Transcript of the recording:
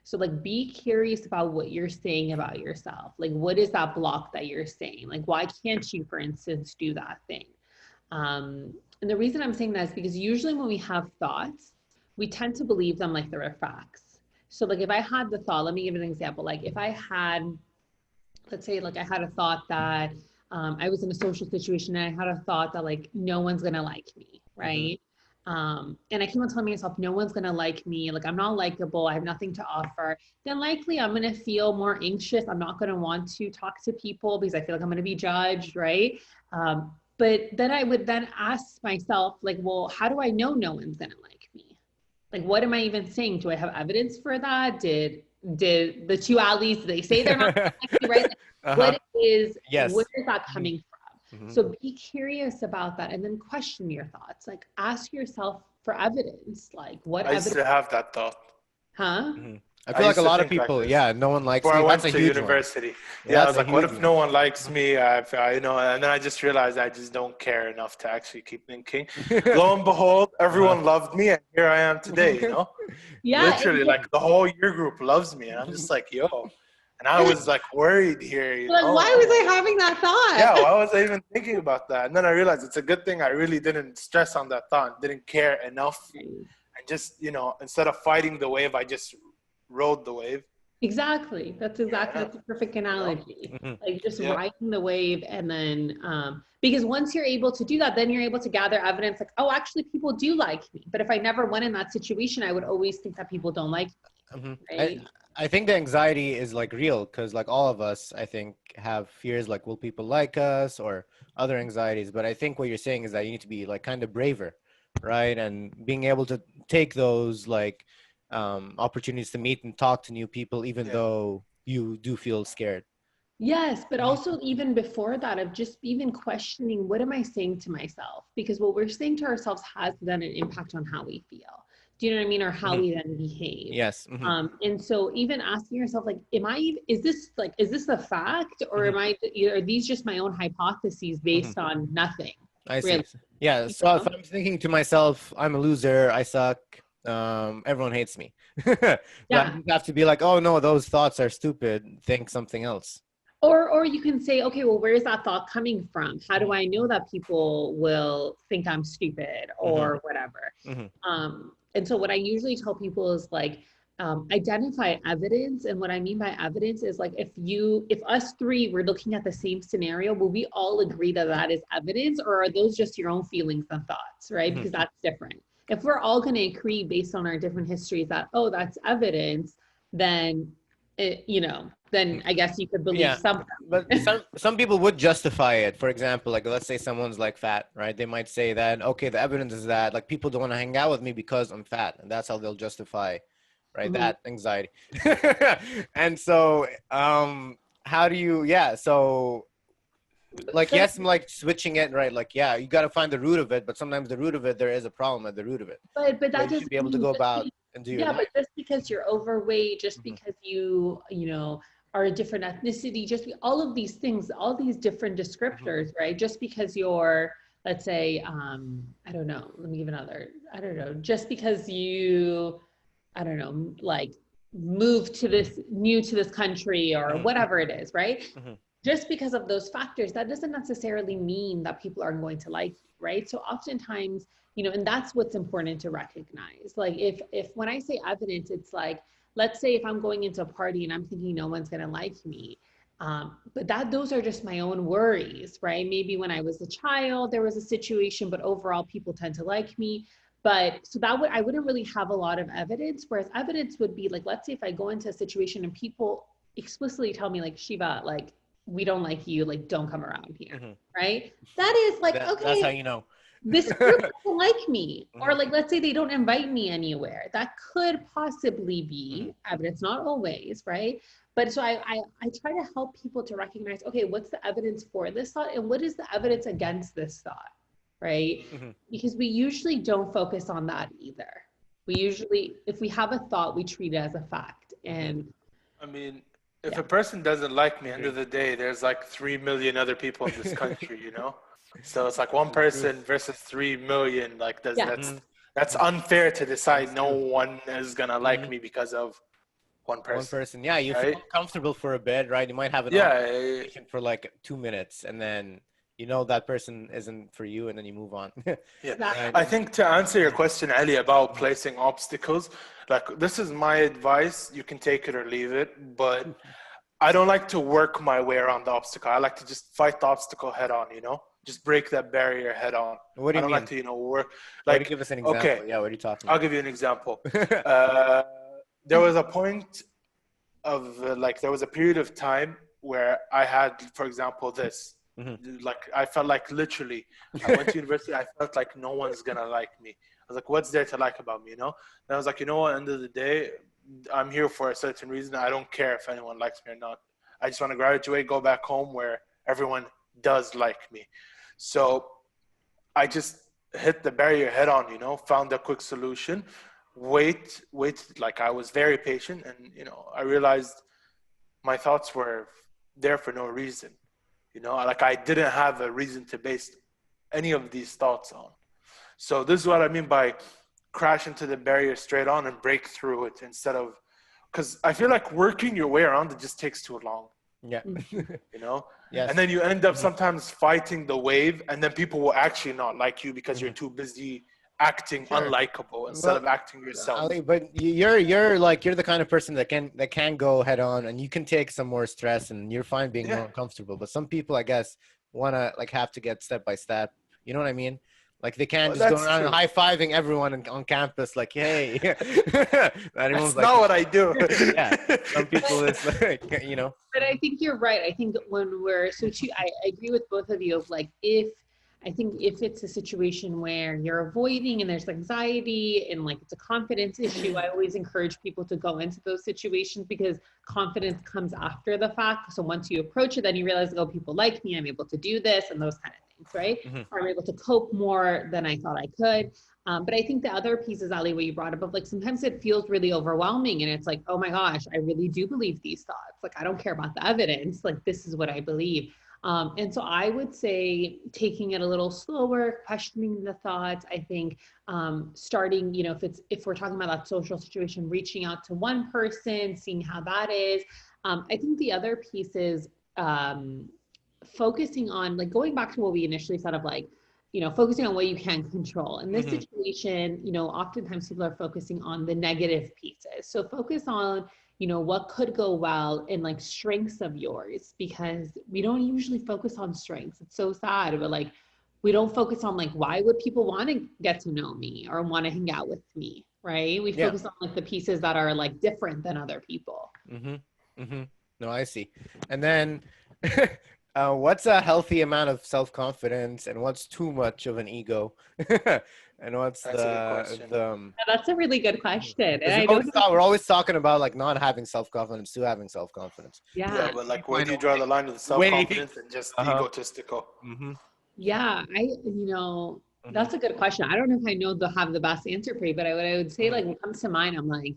So like, be curious about what you're saying about yourself. Like, what is that block that you're saying? Like, why can't you, for instance, do that thing? And the reason I'm saying that is because usually when we have thoughts, we tend to believe them like they're facts. So like, if I had the thought, let me give an example. Like if I had, let's say like I had a thought that I was in a social situation and I had a thought that like, no one's gonna like me, right? And I keep on telling myself, no one's gonna like me, like I'm not likable, I have nothing to offer, then likely I'm gonna feel more anxious. I'm not gonna want to talk to people because I feel like I'm gonna be judged, right? But then I would then ask myself, like, well, how do I know no one's gonna like me? Like, what am I even saying? Do I have evidence for that? Did the two alleys, they say they're not gonna like me, right? Like, what is, where is that coming from? So be curious about that and then question your thoughts. Like, ask yourself for evidence. Like, what I used evidence? to have that thought. Huh? I feel like a lot of people, no one likes Before me. I That's went a to huge one. university. Yeah, I That's was a like, what huge if one. no one likes me? You know, and then I just realized I just don't care enough to actually keep thinking. Lo and behold, everyone loved me, and here I am today, you know? Yeah. Literally, like the whole year group loves me, and I'm just like, yo. And I was like worried here, you Like, know? why was I having that thought? Yeah, why was I even thinking about that? And then I realized it's a good thing I really didn't stress on that thought, didn't care enough. And just, you know, instead of fighting the wave, I just rode the wave. Exactly. That's a perfect analogy. Like just riding the wave and then, because once you're able to do that, then you're able to gather evidence like, oh, actually people do like me. But if I never went in that situation, I would always think that people don't like me. Right? I think the anxiety is like real because like all of us, I think, have fears like, will people like us or other anxieties. But I think what you're saying is that you need to be like kind of braver, right? And being able to take those like opportunities to meet and talk to new people, even though you do feel scared. Yes, but also even before that, of just even questioning, what am I saying to myself? Because what we're saying to ourselves has then an impact on how we feel. Do you know what I mean? Or how we then behave. Yes. And so even asking yourself, like, is this a fact, or are these just my own hypotheses based on nothing? I see. Yeah. So if I'm thinking to myself, I'm a loser, I suck, everyone hates me. I have to be like, oh no, those thoughts are stupid. Think something else. Or you can say, okay, well, where is that thought coming from? How do I know that people will think I'm stupid or whatever? And so what I usually tell people is like, identify evidence. And what I mean by evidence is like, if us three were looking at the same scenario, will we all agree that that is evidence, or are those just your own feelings and thoughts, right? Because that's different. If we're all going to agree based on our different histories that, oh, that's evidence, then then I guess you could believe something. But some people would justify it. For example, like let's say someone's like fat, right? They might say that, okay, the evidence is that like people don't want to hang out with me because I'm fat, and that's how they'll justify, right? That anxiety. And so, how do you? So like, yes, I'm like switching it, right? Like, yeah, you got to find the root of it, but sometimes the root of it, there is a problem at the root of it. But that doesn't, you should be able to go about and do your life. But just because you're overweight, just because you are a different ethnicity, all of these things, all these different descriptors, right? Just because you're, let's say, I don't know, let me give another, I don't know, just because you, I don't know, like moved to this country or whatever it is, right? Just because of those factors, that doesn't necessarily mean that people are going to like you, right? So oftentimes, and that's what's important to recognize. Like if when I say evidence, it's like, let's say if I'm going into a party and I'm thinking no one's going to like me, but those are just my own worries, right? Maybe when I was a child, there was a situation, but overall people tend to like me. But so I wouldn't really have a lot of evidence. Whereas evidence would be like, let's say if I go into a situation and people explicitly tell me like, Sheva, like, we don't like you, like, don't come around here, right? That is like, okay. That's how you know. This group doesn't like me. Or like, let's say they don't invite me anywhere. That could possibly be evidence, not always, right? But so I try to help people to recognize, okay, what's the evidence for this thought? And what is the evidence against this thought, right? Because we usually don't focus on that either. We usually, if we have a thought, we treat it as a fact. And I mean, if a person doesn't like me, end of the day, there's like 3 million other people in this country, So it's like one person versus 3 million. Like that's unfair to decide no one is gonna like me because of one One person, person. Yeah, you right? feel comfortable for a bit, right? You might have an Yeah, conversation for like 2 minutes, and then you know that person isn't for you, and then you move on. yeah. Right? I think to answer your question, Ali, about placing obstacles, like this is my advice. You can take it or leave it, but I don't like to work my way around the obstacle. I like to just fight the obstacle head on, just break that barrier head on. What do I you don't like mean? to, work Why do you like, give us an okay, example? Yeah, what are you talking I'll give you an example. about? Uh, there was a point of like, there was a period of time where I had, for example, this. Mhm. Like, I felt like literally, I went to university, I felt like no one's gonna like me. I was like, what's there to like about me, And I was like, what, at the end of the day, I'm here for a certain reason. I don't care if anyone likes me or not. I just want to graduate, go back home where everyone does like me. So I just hit the barrier head on, found a quick solution, wait, like I was very patient, and, I realized my thoughts were there for no reason, like I didn't have a reason to base any of these thoughts on. So this is what I mean by crash into the barrier straight on and break through it, instead of, because I feel like working your way around it just takes too long, Yeah. Yes. and then you end up sometimes fighting the wave, and then people will actually not like you because you're too busy acting Sure. unlikable instead of acting yourself. Ali, but you're the kind of person that can go head on, and you can take some more stress, and you're fine being more uncomfortable. But some people, I guess, wanna like have to get step by step. You know what I mean? Like they can't just go That's around true. high fiving everyone on campus, like, hey. Everyone's That's like, not what I do. yeah. Some people is like, But I think you're right. I think when we're I agree with both of you of like, if it's a situation where you're avoiding and there's anxiety and like it's a confidence issue, I always encourage people to go into those situations because confidence comes after the fact. So once you approach it, then you realize, oh, people like me, I'm able to do this and those kind of things, right? Or I'm able to cope more than I thought I could. But I think the other piece is, Ali, what you brought up of like, sometimes it feels really overwhelming and it's like, oh my gosh, I really do believe these thoughts. Like, I don't care about the evidence. Like, this is what I believe. And so I would say taking it a little slower, questioning the thoughts. I think starting, if we're talking about that social situation, reaching out to one person, seeing how that is. I think the other piece is focusing on, like, going back to what we initially said of like, focusing on what you can control. In this situation, oftentimes people are focusing on the negative pieces. So focus on, what could go well and like strengths of yours, because we don't usually focus on strengths. It's so sad, but like, we don't focus on like, why would people want to get to know me or want to hang out with me, right? We focus on like the pieces that are like different than other people. No, I see. And then what's a healthy amount of self-confidence and what's too much of an ego? And what's That's a really good question. And we're always talking about like not having self-confidence to having self-confidence. Yeah, but like, where do you draw the line with self-confidence and just egotistical? Yeah, that's a good question. I don't know if I have the best answer for you, but what I would say, like, what comes to mind, I'm like,